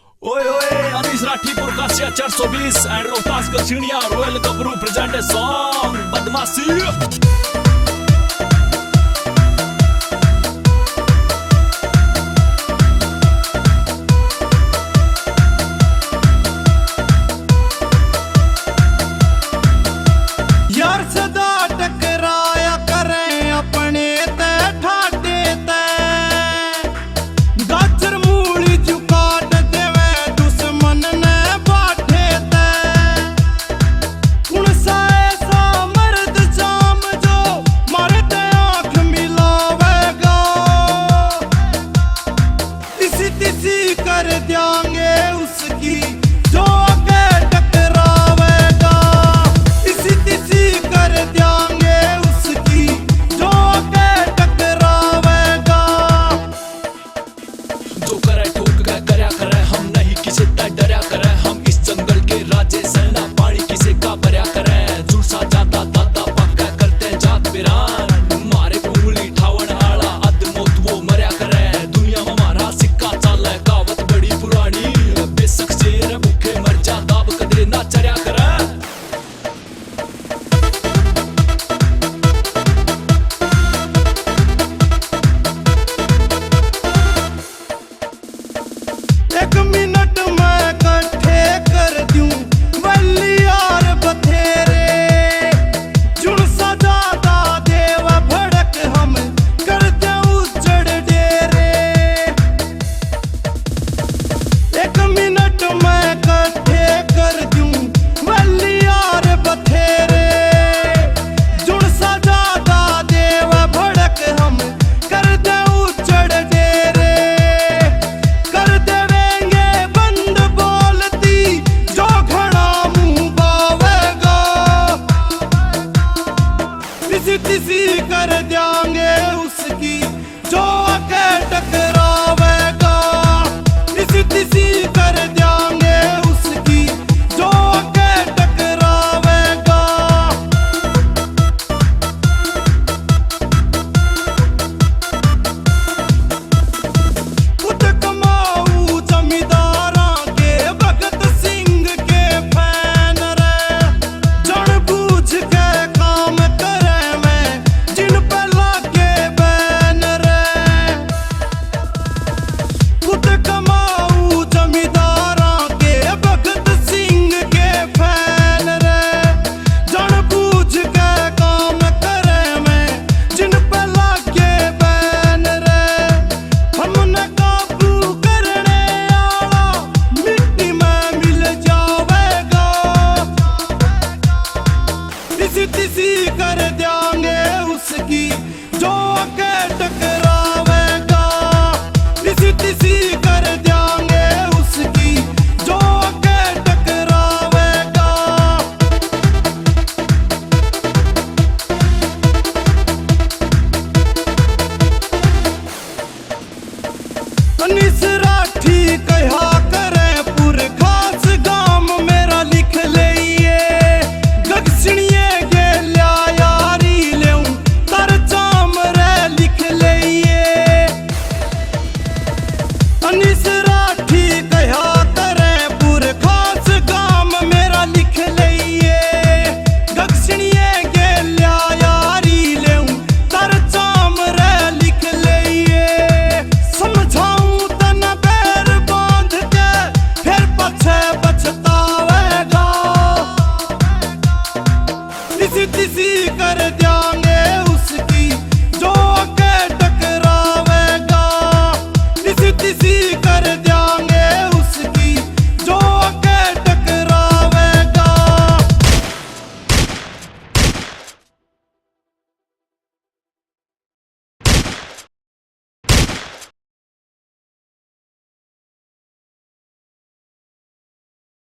ओए ओए अनीस राठीपुर का 420 and Rohtas Gachhiniya royal Gabru present song Badmashi. कर देंगे उसकी जो आगे टकरावेगा, इसी तिसी कर देंगे उसकी जो आगे टकरावेगा। जो करे ठोक के करया करे, हम नहीं किसी से डरया करे, हम इस जंगल के राजे सेना पानी किसे का भरया करे। जुड़सा जाता दादा पक्का करते जात बिरान, मारे उंगली ठावन आला अद मौत वो मरया करे। दुनिया में हमारा सिक्का चाल है कावत बड़ी पुरानी, बेशक शेर भूखे मर जा दाब कदरे ना चरया करे। एक मिनट में इकट्ठे कर दूं बलियार बथेरे, जुड़ सजादा देव भड़क हम कर दे उजड़ डेरे। एक मिनट में इकट्ठे कर दूं बलियार बथेरे, जुड़ सजादा देव भड़क हम कर दे उजड़ डेरे। कर देवेंगे बंद बोलती जो घड़ा मुंह बावेगा, तिसी तिसी कर देंगे उसकी जो आके टकरावेगा, तिसी तिसी कर देंगे उसकी जो आके टकरावेगा। खुद कमाऊ जमींदारां के भगत सिंह के फैन रे, जानबूझ के काम करे मैं जिन पे लागे बैन रे। खुद कमाऊ जमींदारां के भगत सिंह के फैन रे, जानबूझ के काम करे मैं जिन पे लागे बैन रे। हमने काबू करने आला मिट्टी में मिल जावेगा, तिसी तिसी कर देंगे उसकी जो आके टकरावेगा, तिसी तिसी कर देंगे उसकी जो आके टकरावेगा। अनीस राठी कहा करे पुरखास गाम मेरा लिख लइए, गगसिणिये गेल्या यारी लेऊं तर चाम रे लिख लइए। अनीस राठी कहा करे पुरखास गाम मेरा लिख लइए, गगसिणिये गेल्या यारी लेऊं तर चाम रे लिख लइए। समझाऊं तन पैर बांध के फिर पछे पछतावेगा, तिसी तिसी कर देंगे उसकी जो आके टकरावेगा, तिसी तिसी कर दे